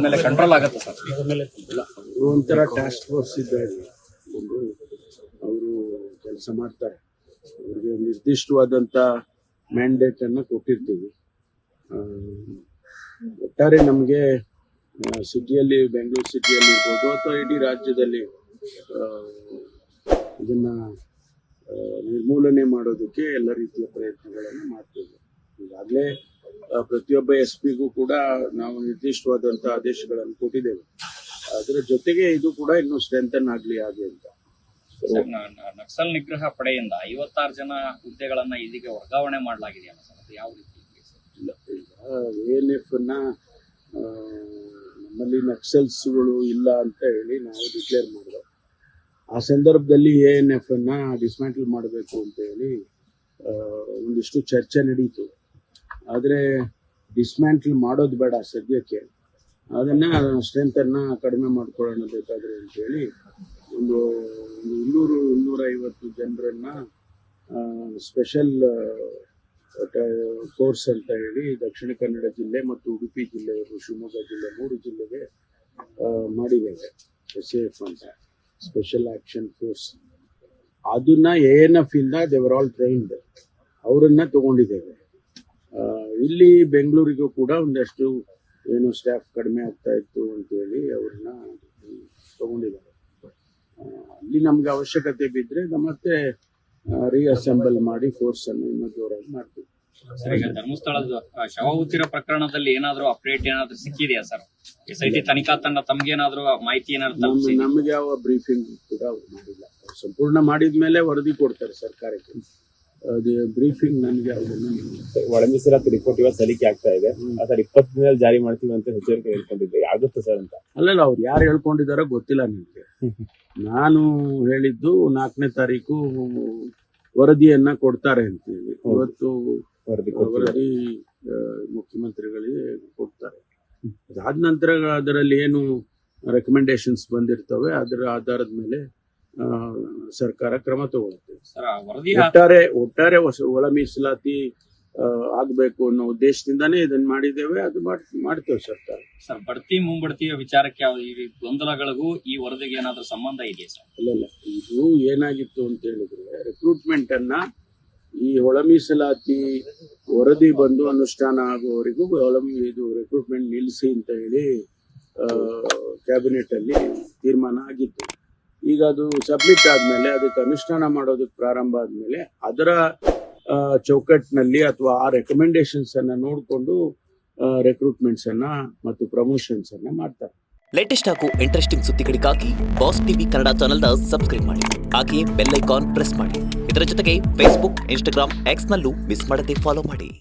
ಮೇಲೆ ಕಂಟ್ರೋಲ್ ಆಗುತ್ತೆ ಸರ್. ಇಲ್ಲ, ಅವರು ಒಂಥರ ಟಾಸ್ಕ್ ಫೋರ್ಸ್ ಇದ್ದಾರೆ, ಅವರು ಕೆಲಸ ಮಾಡ್ತಾರೆ. ಅವ್ರಿಗೆ ನಿರ್ದಿಷ್ಟವಾದಂಥ ಮ್ಯಾಂಡೇಟ್ ಅನ್ನು ಕೊಟ್ಟಿರ್ತೀವಿ. ಒಟ್ಟಾರೆ ನಮಗೆ ಸಿಟಿಯಲ್ಲಿ, ಬೆಂಗಳೂರು ಸಿಟಿಯಲ್ಲಿ ಇರ್ಬೋದು ಅಥವಾ ಇಡೀ ರಾಜ್ಯದಲ್ಲಿ ಇದನ್ನ ನಿರ್ಮೂಲನೆ ಮಾಡೋದಕ್ಕೆ ಎಲ್ಲ ರೀತಿಯ ಪ್ರಯತ್ನಗಳನ್ನು ಮಾಡ್ತೇವೆ. ಈಗಾಗಲೇ ಪ್ರತಿಯೊಬ್ಬ SP ಗೂ ಕೂಡ ನಾವು ನಿರ್ದಿಷ್ಟವಾದಂಥ ಆದೇಶಗಳನ್ನು ಕೊಟ್ಟಿದ್ದೇವೆ. ಅದರ ಜೊತೆಗೆ ಇದು ಕೂಡ ಇನ್ನೂ ಸ್ಟ್ರೆಂಥನ್ ಆಗಲಿ ಹಾಗೆ ಅಂತ. ನಕ್ಸಲ್ ನಿಗ್ರಹ ಪಡೆಯಿಂದ 56 ಜನ ಹುದ್ದೆಗಳನ್ನ ಇದೀಗ ವರ್ಗಾವಣೆ ಮಾಡಲಾಗಿದೆಯಲ್ಲ ಸರ್, ಅದು ಯಾವ ರೀತಿ? ಇಲ್ಲ, ಈಗ ANF ನಮ್ಮಲ್ಲಿ ನಕ್ಸಲ್ಸ್ಗಳು ಇಲ್ಲ ಅಂತ ಹೇಳಿ ನಾವು ಡಿಕ್ಲೇರ್ ಮಾಡಿದ್ವಿ. ಆ ಸಂದರ್ಭದಲ್ಲಿ ANF ಡಿಸ್ಮ್ಯಾಂಟಲ್ ಮಾಡಬೇಕು ಅಂತ ಹೇಳಿ ಒಂದಿಷ್ಟು ಚರ್ಚೆ ನಡೀತು. ಆದರೆ ಡಿಸ್ಮ್ಯಾಂಟಲ್ ಮಾಡೋದು ಬೇಡ ಸದ್ಯಕ್ಕೆ, ಅದನ್ನು ಸ್ಟ್ರೆಂತನ್ನು ಕಡಿಮೆ ಮಾಡ್ಕೊಳ್ಳೋಣ ಬೇಕಾದರೆ ಅಂತೇಳಿ ಒಂದು 200-250 ಜನರನ್ನು ಸ್ಪೆಷಲ್ ಫೋರ್ಸ್ ಅಂತ ಹೇಳಿ ದಕ್ಷಿಣ ಕನ್ನಡ ಜಿಲ್ಲೆ ಮತ್ತು ಉಡುಪಿ ಜಿಲ್ಲೆ, ಶಿವಮೊಗ್ಗ ಜಿಲ್ಲೆ 3 ಜಿಲ್ಲೆಗೆ ಮಾಡಿದ್ದೇವೆ. SAF ಅಂತ ಸ್ಪೆಷಲ್ ಆಕ್ಷನ್ ಫೋರ್ಸ್. ಅದನ್ನ ANF ಇಂದ ದೇವರ್ ಆಲ್ ಟ್ರೈನ್ಡ್, ಅವರನ್ನ ತಗೊಂಡಿದ್ದೇವೆ. ಇಲ್ಲಿ ಬೆಂಗಳೂರಿಗೂ ಕೂಡ ಒಂದಷ್ಟು ಏನು ಸ್ಟಾಫ್ ಕಡಿಮೆ ಆಗ್ತಾ ಇತ್ತು ಅಂತೇಳಿ ಅವ್ರನ್ನ ತಗೊಂಡಿದ್ದಾರೆ. ಅಲ್ಲಿ ನಮ್ಗೆ ಅವಶ್ಯಕತೆ ಬಿದ್ದರೆ ಮತ್ತೆ ರೀಅಸೆಂಬಲ್ ಮಾಡಿ ಫೋರ್ಸ್ ಅನ್ನು ಇನ್ನೂ ಜೋರಾಗಿ ಮಾಡ್ತೀವಿ. ಸರ್, ಈಗ ಧರ್ಮಸ್ಥಳದ ಶವ ಹುತ್ತಿರೋ ಪ್ರಕರಣದಲ್ಲಿ ಏನಾದರೂ ಅಪ್ಡೇಟ್ ಏನಾದರೂ ಸಿಕ್ಕಿದೆಯಾ ಸರ್? SIT ತನಿಖಾ ತಂಡ ತಮ್ಗೇನಾದ್ರೂ ಮಾಹಿತಿ ಏನಾದ್ರು? ನಮಗೆ ಯಾವ ಬ್ರೀಫಿಂಗ್ ಕೂಡ ಅವ್ರು ಮಾಡಿಲ್ಲ. ಸಂಪೂರ್ಣ ಮಾಡಿದ್ಮೇಲೆ ವರದಿ ಕೊಡ್ತಾರೆ ಸರ್ಕಾರಕ್ಕೆ. ಅದು ಬ್ರೀಫಿಂಗ್ ನನಗೆ ಯಾವುದನ್ನು ಒಳ ಮೀಸಲಾತಿ ರಿಪೋರ್ಟ್ ಇವತ್ತು ಸಲ್ಲಿಕೆ ಆಗ್ತಾ ಇದೆ. ಸರ್ 20 ದಿನದಲ್ಲಿ ಜಾರಿ ಮಾಡ್ತೀವಿ ಅಂತ ಎಚ್ಚರಿಕೆ ಹೇಳ್ಕೊಂಡಿದ್ದೆ, ಆಗುತ್ತೆ ಸರ್ ಅಂತ? ಅಲ್ಲಲ್ಲ, ಅವ್ರು ಯಾರು ಹೇಳ್ಕೊಂಡಿದಾರೋ ಗೊತ್ತಿಲ್ಲ ನನಗೆ. ನಾನು ಹೇಳಿದ್ದು 4ನೇ ತಾರೀಕು ವರದಿಯನ್ನ ಕೊಡ್ತಾರೆ ಅಂತೇಳಿ. ಇವತ್ತು ವರದಿ ಮುಖ್ಯಮಂತ್ರಿಗಳಿಗೆ ಕೊಡ್ತಾರೆ. ಅದಾದ ನಂತರ ಅದರಲ್ಲಿ ಏನು ರೆಕಮೆಂಡೇಶನ್ಸ್ ಬಂದಿರ್ತವೆ ಅದರ ಆಧಾರದ ಮೇಲೆ ಸರ್ಕಾರ ಕ್ರಮ ತಗೊಳುತ್ತೆ. ಒಟ್ಟಾರೆ ಒಳ ಮೀಸಲಾತಿ ಆಗ್ಬೇಕು ಅನ್ನೋ ಉದ್ದೇಶದಿಂದಾನೇ ಇದನ್ನ ಮಾಡಿದ್ದೇವೆ. ಅದು ಮಾಡ್ತೇವೆ ಸರ್ಕಾರ. ಸರ್, ಬಡ್ತಿ ಮುಂಬಡ್ತಿಯ ವಿಚಾರಕ್ಕೆ ಈ ಗೊಂದಲಗಳಿಗೂ ಈ ವರದಿಗೆ ಏನಾದ್ರೂ ಸಂಬಂಧ ಇದೆಯಾ ಸರ್? ಅಲ್ಲಲ್ಲ, ಇದು ಏನಾಗಿತ್ತು ಅಂತ ಹೇಳಿದ್ರೆ, ರಿಕ್ರೂಟ್ಮೆಂಟ್ ಅನ್ನ ಈ ಒಳ ಮೀಸಲಾತಿ ವರದಿ ಬಂದು ಅನುಷ್ಠಾನ ಆಗುವವರೆಗೂ ಇದು ರಿಕ್ರೂಟ್ಮೆಂಟ್ ನಿಲ್ಲಿಸಿ ಅಂತ ಹೇಳಿ ಕ್ಯಾಬಿನೆಟ್ ಅಲ್ಲಿ ತೀರ್ಮಾನ ಆಗಿತ್ತು. ಈಗ ಅದು ಸಬ್ಮಿಟ್ ಆದ್ಮೇಲೆ, ಅದಕ್ಕೆ ಅನುಷ್ಠಾನ ಮಾಡೋದಕ್ಕೆ ಪ್ರಾರಂಭ ಆದ್ಮೇಲೆ ಅದರ ಚೌಕಟ್ಟಿನಲ್ಲಿ ಅಥವಾ ಆ ರೆಕಮೆಂಡೇಶನ್ಸ್ ಅನ್ನ ನೋಡಿಕೊಂಡು ರೆಕ್ರೂಟ್ಮೆಂಟ್ಸ್ ಅನ್ನ ಮತ್ತು ಪ್ರಮೋಷನ್ಸ್ ಅನ್ನ ಮಾಡ್ತಾರೆ. ಲೇಟೆಸ್ಟ್ ಹಾಗೂ ಇಂಟ್ರೆಸ್ಟಿಂಗ್ ಸುದ್ದಿಗಳಿಗಾಗಿ ಬಾಸ್ ಟಿವಿ ಕನ್ನಡ ಚಾನೆಲ್ನ ಸಬ್ಸ್ಕ್ರೈಬ್ ಮಾಡಿ. ಹಾಗೆಯೇ ಬೆಲ್ ಐಕಾನ್ ಪ್ರೆಸ್ ಮಾಡಿ. ಇದರ ಜೊತೆಗೆ ಫೇಸ್ಬುಕ್, ಇನ್ಸ್ಟಾಗ್ರಾಮ್, ಎಕ್ಸ್ನಲ್ಲೂ ಮಿಸ್ ಮಾಡದೆ ಫಾಲೋ ಮಾಡಿ.